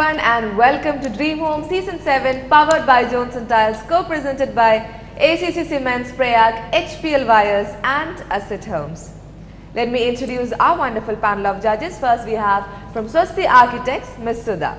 everyone and welcome to Dream Home Season 7 powered by Johnson Tiles, co-presented by ACC Cements, Prayag, HPL Wires and Asset Homes. Let me introduce our wonderful panel of judges. First we have from Swasti Architects, Ms. Sudha.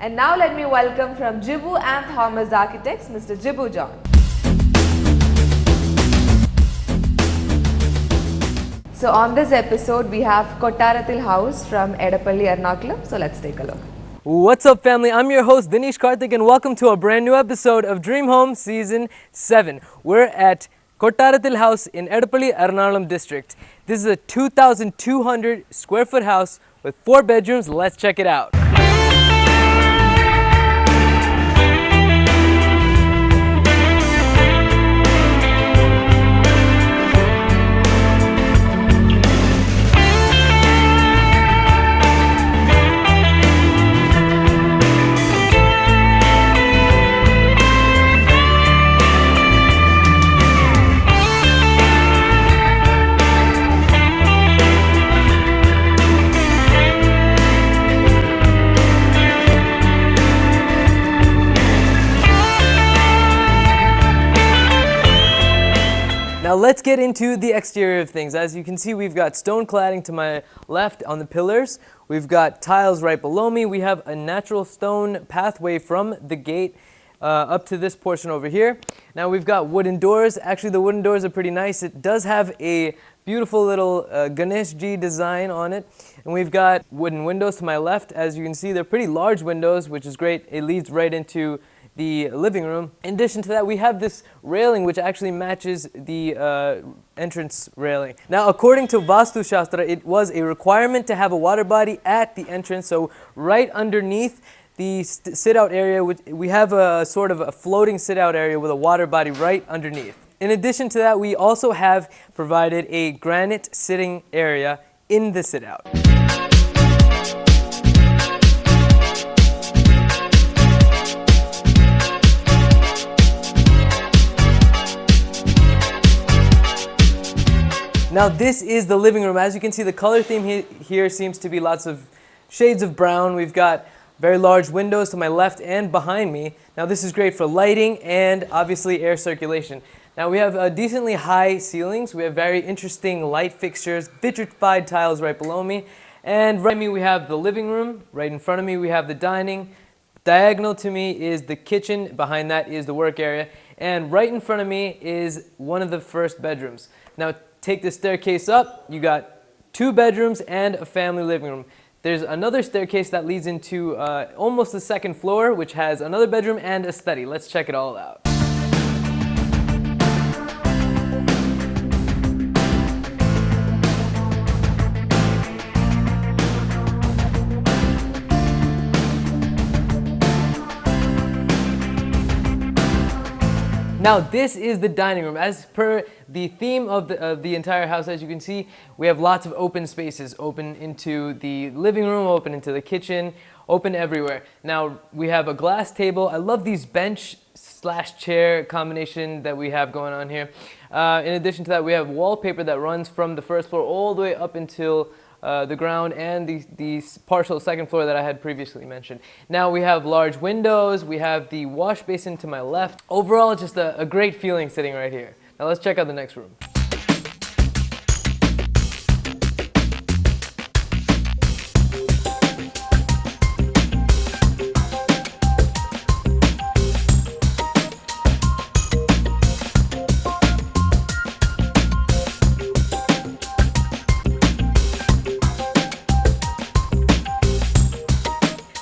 And now let me welcome from Jibu and Thomas Architects, Mr. Jibu John. So on this episode we have Kottarathil house from Edapalli, Ernakulam. So let's take a look. What's up, family? I'm your host Dinesh Karthik and welcome to a brand new episode of Dream Home Season 7. We're at Kottarathil house in Edapalli, Ernakulam district. This is a 2,200 square foot house with 4 bedrooms. Let's check it out. Now let's get into the exterior of things. As you can see, we've got stone cladding to my left on the pillars. We've got tiles right below me. We have a natural stone pathway from the gate up to this portion over here. Now we've got wooden doors. Actually, the wooden doors are pretty nice. It does have a beautiful little Ganesh Ji design on it. And we've got wooden windows to my left. As you can see, they're pretty large windows, which is great. It leads right into the living room. In addition to that, we have this railing which actually matches the entrance railing. Now, according to Vastu Shastra, it was a requirement to have a water body at the entrance. So right underneath the sit-out area, we have a sort of a floating sit-out area with a water body right underneath. In addition to that, we also have provided a granite sitting area in the sit-out. Now this is the living room. As you can see, the color theme here seems to be lots of shades of brown. We've got very large windows to my left and behind me. Now this is great for lighting and obviously air circulation. Now we have decently high ceilings. We have very interesting light fixtures, vitrified tiles right below me. And right behind me we have the living room. Right in front of me we have the dining. Diagonal to me is the kitchen. Behind that is the work area. And right in front of me is one of the first bedrooms. Now take the staircase up, you got 2 bedrooms and a family living room. There's another staircase that leads into almost the second floor, which has another bedroom and a study. Let's check it all out. Now this is the dining room. As per the theme of the entire house, as you can see, we have lots of open spaces. Open into the living room, open into the kitchen, open everywhere. Now we have a glass table. I love these bench/chair combination that we have going on here. In addition to that, we have wallpaper that runs from the first floor all the way up until the ground and the partial second floor that I had previously mentioned. Now we have large windows, we have the wash basin to my left. Overall, just a great feeling sitting right here. Now let's check out the next room.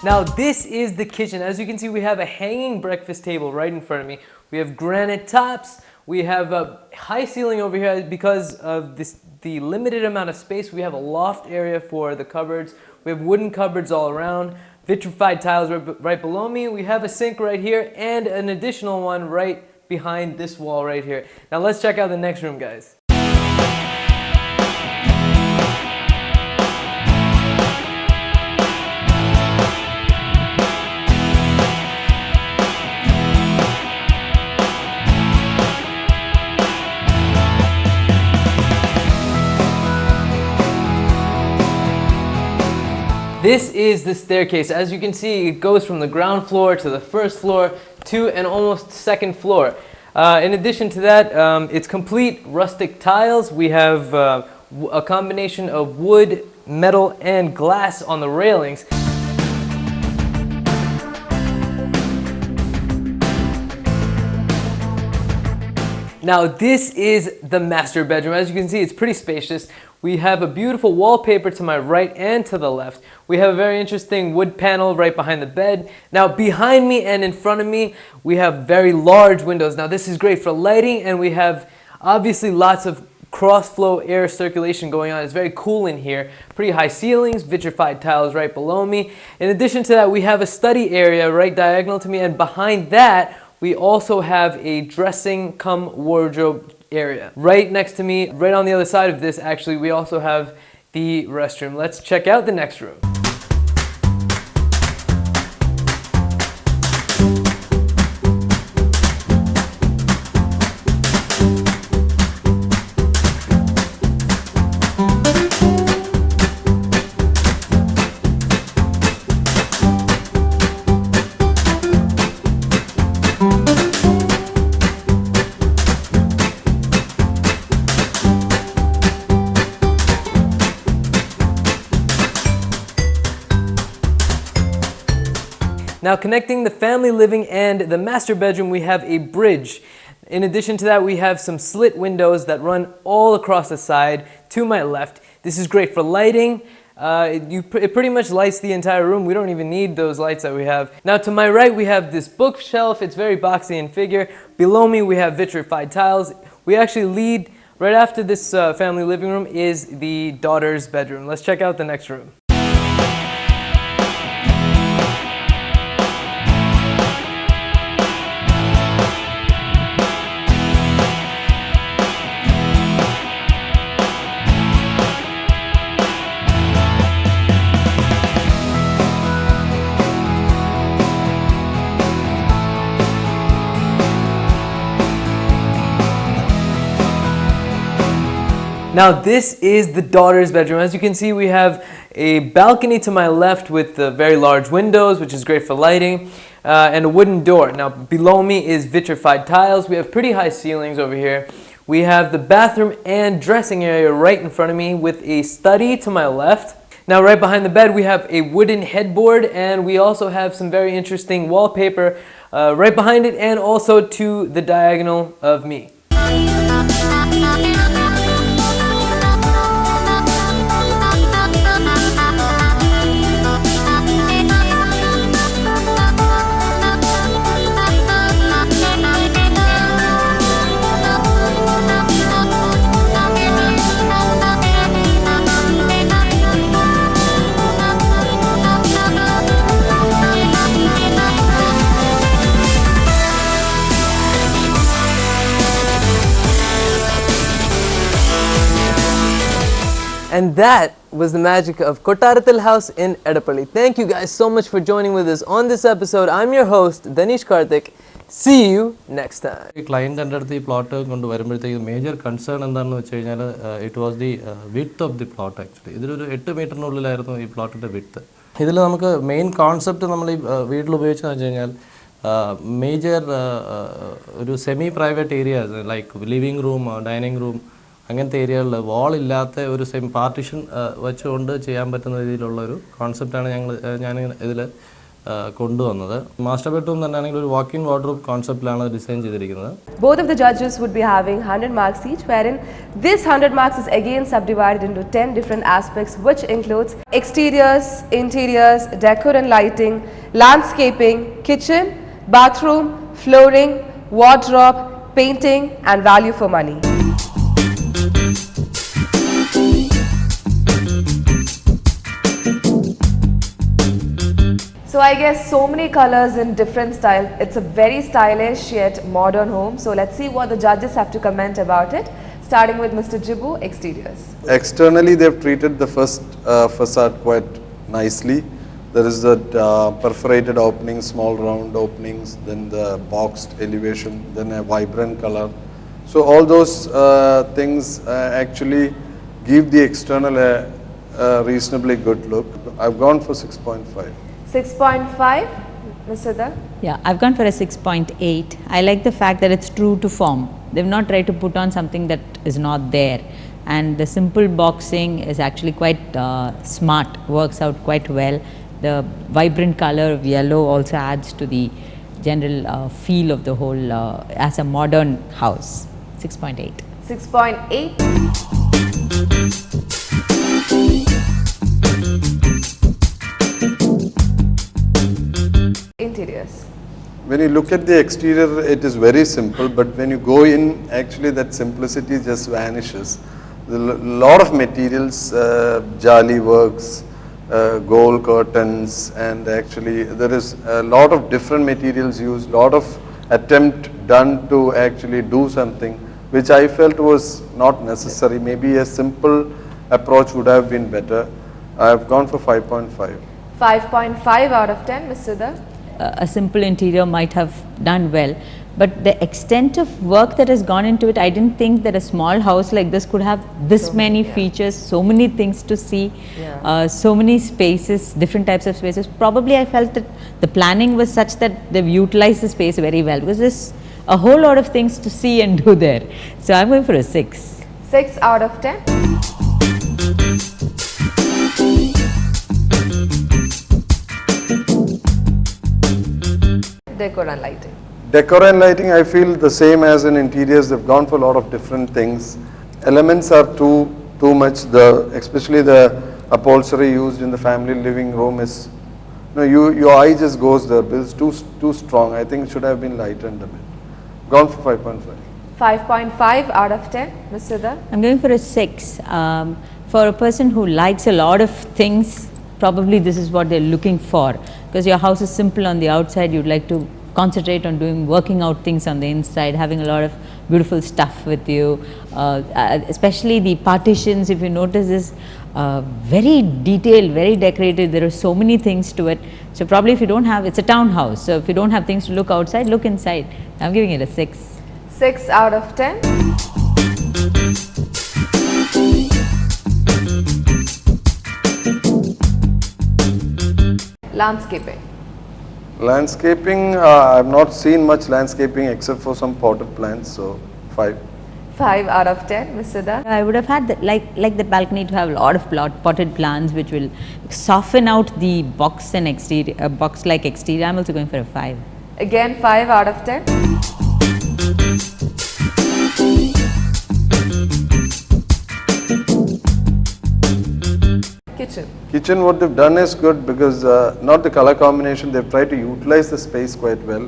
Now this is the kitchen. As you can see, we have a hanging breakfast table right in front of me. We have granite tops. We have a high ceiling over here because of the limited amount of space. We have a loft area for the cupboards. We have wooden cupboards all around. Vitrified tiles right below me. We have a sink right here and an additional one right behind this wall right here. Now let's check out the next room, guys. This is the staircase. As you can see, it goes from the ground floor to the first floor to an almost second floor. In addition to that, it's complete rustic tiles. We have a combination of wood, metal, and glass on the railings. Now this is the master bedroom. As you can see, it's pretty spacious. We have a beautiful wallpaper to my right and to the left. We have a very interesting wood panel right behind the bed. Now behind me and in front of me, we have very large windows. Now this is great for lighting, and we have obviously lots of cross-flow air circulation going on. It's very cool in here. Pretty high ceilings, vitrified tiles right below me. In addition to that, we have a study area right diagonal to me, and behind that, we also have a dressing cum wardrobe area. Right next to me, right on the other side of this, actually, we also have the restroom. Let's check out the next room. Now connecting the family living and the master bedroom, we have a bridge. In addition to that, we have some slit windows that run all across the side to my left. This is great for lighting. It pretty much lights the entire room. We don't even need those lights that we have. Now to my right, we have this bookshelf. It's very boxy in figure. Below me, we have vitrified tiles. We actually lead, right after this family living room is the daughter's bedroom. Let's check out the next room. Now this is the daughter's bedroom. As you can see, we have a balcony to my left with very large windows, which is great for lighting, and a wooden door. Now below me is vitrified tiles. We have pretty high ceilings over here. We have the bathroom and dressing area right in front of me with a study to my left. Now right behind the bed, we have a wooden headboard, and we also have some very interesting wallpaper right behind it and also to the diagonal of me. And that was the magic of Kottarathil house in Edappally. Thank you guys so much for joining with us on this episode. I'm your host, Danish Karthik. See you next time. Client under the plot the major concern and it was the width of the plot actually. This is 8 meter plot width. This is the main concept major semi-private areas like living room, dining room. അങ്ങനത്തെ ഏരിയകളിൽ വാൾ ഇല്ലാത്ത ഒരു same partition വെച്ചുകൊണ്ട് ചെയ്യാൻ പറ്റുന്ന രീതിയിലുള്ള ഒരു കോൺസെപ്റ്റാണ് ഞാൻ ഇതിൽ കൊണ്ടുവന്നത്. മാസ്റ്റർ ബെഡ്റൂം തന്നെ ആണെങ്കിൽ ഒരു വാക്ക് ഇൻ വാർഡ്രോബ് കോൺസെപ്റ്റിലാണ് ഡിസൈൻ ചെയ്തിരിക്കുന്നത്. Both of the judges would be having 100 marks each, wherein this 100 marks is again subdivided into 10 different aspects, which includes exteriors, interiors, decor and lighting, landscaping, kitchen, bathroom, flooring, wardrobe, painting and value for money. So I guess so many colors in different style. It's a very stylish yet modern home. So let's see what the judges have to comment about it. Starting with Mr. Jibu, exteriors. Externally, they've treated the first facade quite nicely. There is the perforated opening, small round openings, then the boxed elevation, then a vibrant color. So all those things actually give the external reasonably good look. I've gone for 6.5. 6.5, Ms. Siddha? Yeah, I've gone for a 6.8. I like the fact that it's true to form. They've not tried to put on something that is not there. And the simple boxing is actually quite smart, works out quite well. The vibrant color of yellow also adds to the general feel of the whole as a modern house. 6.8. 6.8. Interiors. When you look at the exterior, it is very simple, but when you go in, actually that simplicity just vanishes. A lot of materials, jali works, gold curtains, and actually there is a lot of different materials used, lot of attempt done to actually do something which I felt was not necessary. Maybe a simple approach would have been better. I have gone for 5.5. 5.5 out of 10, Ms. Siddha? A simple interior might have done well, but the extent of work that has gone into it, I didn't think that a small house like this could have this many features, so many things to see, so many spaces, different types of spaces. Probably I felt that the planning was such that they've utilized the space very well, because there's a whole lot of things to see and do there. So I'm going for a 6. 6 out of 10. Decor and lighting. Decor and lighting, I feel the same as in interiors. They've gone for a lot of different things. Elements are too much. Especially the upholstery used in the family living room is, your eye just goes there. It's too strong. I think it should have been lightened a bit. Gone for 5.5. 5.5 out of 10, Ms. Siddha? I'm going for a 6. For a person who likes a lot of things, probably this is what they're looking for, because your house is simple on the outside. You'd like to concentrate on working out things on the inside, having a lot of beautiful stuff with you, especially the partitions. If you notice, is very detailed, very decorated. There are so many things to it. So probably if you don't have, it's a townhouse, so if you don't have things to look outside, look inside. I'm giving it a 6. 6 out of 10. Landscaping. Landscaping, I have not seen much landscaping except for some potted plants, so 5. 5 out of 10, Ms. Siddha? I would have had that, like the balcony, to have a lot of potted plants which will soften out the box and exterior, box-like exterior. I'm also going for a 5. Again 5 out of 10. Kitchen, what they've done is good, because not the color combination, they've tried to utilize the space quite well.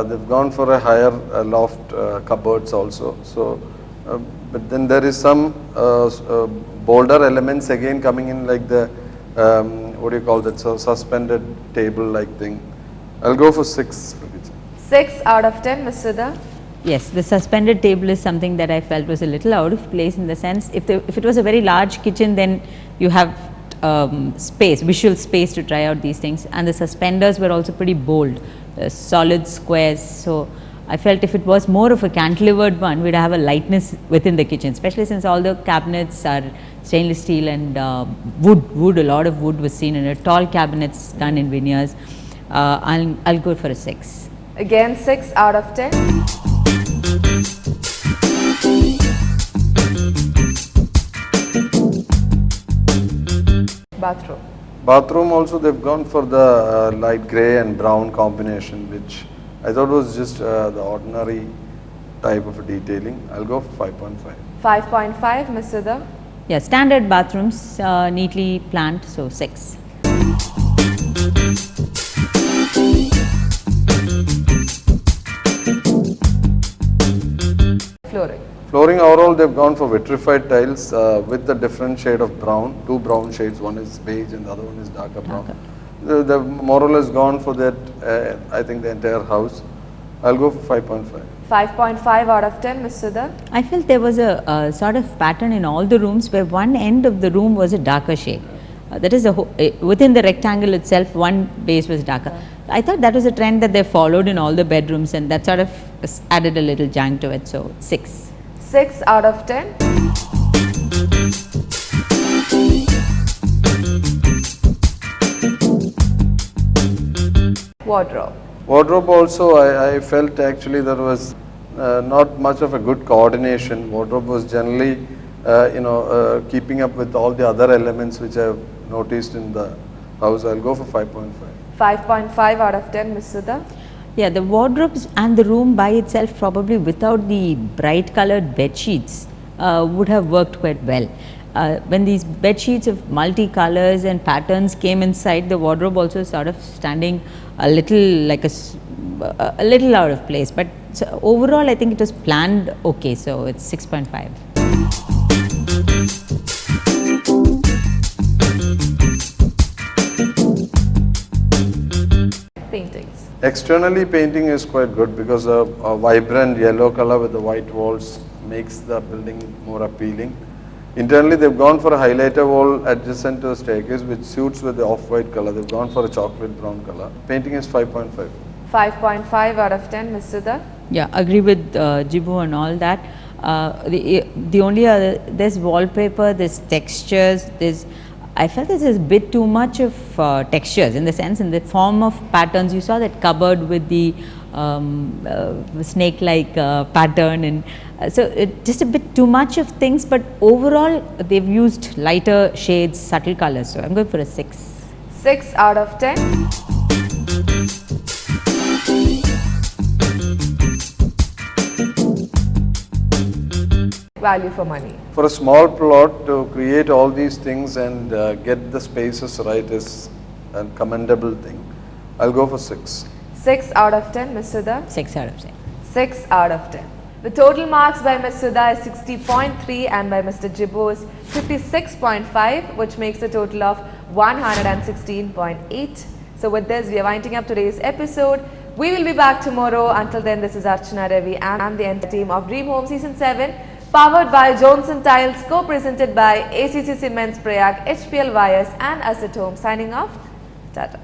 They've gone for a higher loft cupboards also. So, but then there is some bolder elements again coming in, like the what do you call that? So suspended table-like thing. I'll go for 6 for kitchen. 6 out of 10, Ms. Siddha? Yes, the suspended table is something that I felt was a little out of place, in the sense, if it was a very large kitchen, then you have visual space to try out these things, and the suspenders were also pretty bold, solid squares. So I felt if it was more of a cantilevered one, we'd have a lightness within the kitchen, especially since all the cabinets are stainless steel and wood. A lot of wood was seen in it. Tall cabinets done in veneers. I'll go for a 6. Again 6 out of 10. Bathroom. Bathroom also, they've gone for the light grey and brown combination, which I thought was just the ordinary type of detailing. I'll go for 5.5. 5.5, Ms. Siddha? Yeah, standard bathrooms, neatly planned, so 6. Flooring. Flooring overall, they've gone for vitrified tiles with a different shade of brown, 2 brown shades, one is beige and the other one is darker brown. They've more or less gone for that, I think, the entire house. I'll go for 5.5. 5.5 out of 10, Ms. Siddha? I felt there was a sort of pattern in all the rooms where one end of the room was a darker shade. That is, within the rectangle itself, one base was darker. I thought that was a trend that they followed in all the bedrooms, and that sort of added a little jang to it, so 6. 6 out of 10. Wardrobe. Wardrobe also, I felt actually there was not much of a good coordination. Wardrobe was generally, keeping up with all the other elements which I've noticed in the house. I'll go for 5.5. 5.5 out of 10, Ms. Sudha. Yeah, the wardrobes and the room by itself, probably without the bright colored bed sheets, would have worked quite well. When these bed sheets of multi-colors and patterns came inside, the wardrobe also sort of standing a little like a little out of place. But so overall, I think it was planned okay. So it's 6.5. Paintings. Externally, painting is quite good because a vibrant yellow color with the white walls makes the building more appealing. Internally, they've gone for a highlighter wall adjacent to the staircase which suits with the off-white color. They've gone for a chocolate brown color. Painting is 5.5. 5.5 out of 10, Ms. Sudha. Yeah, agree with Jibu and all that. The only other, there's wallpaper, there's textures, I felt this is a bit too much of textures, in the sense, in the form of patterns. You saw that cupboard with the snake-like pattern, and so just a bit too much of things, but overall they've used lighter shades, subtle colors. So I'm going for a 6. 6 out of 10. Value for money. For a small plot to create all these things and get the spaces right is a commendable thing. I'll go for 6. 6 out of 10, Ms. Sudha. 6 out of 10. 6 out of 10. The total marks by Ms. Sudha is 60.3 and by Mr. Jibu is 56.5, which makes a total of 116.8. So with this, we are winding up today's episode. We will be back tomorrow. Until then, this is Archana Ravi and the entire team of Dream Home Season 7, powered by Johnson Tiles, co-presented by ACC Cements Prayag, HPL Wires and Asset Home. Signing off. Tata.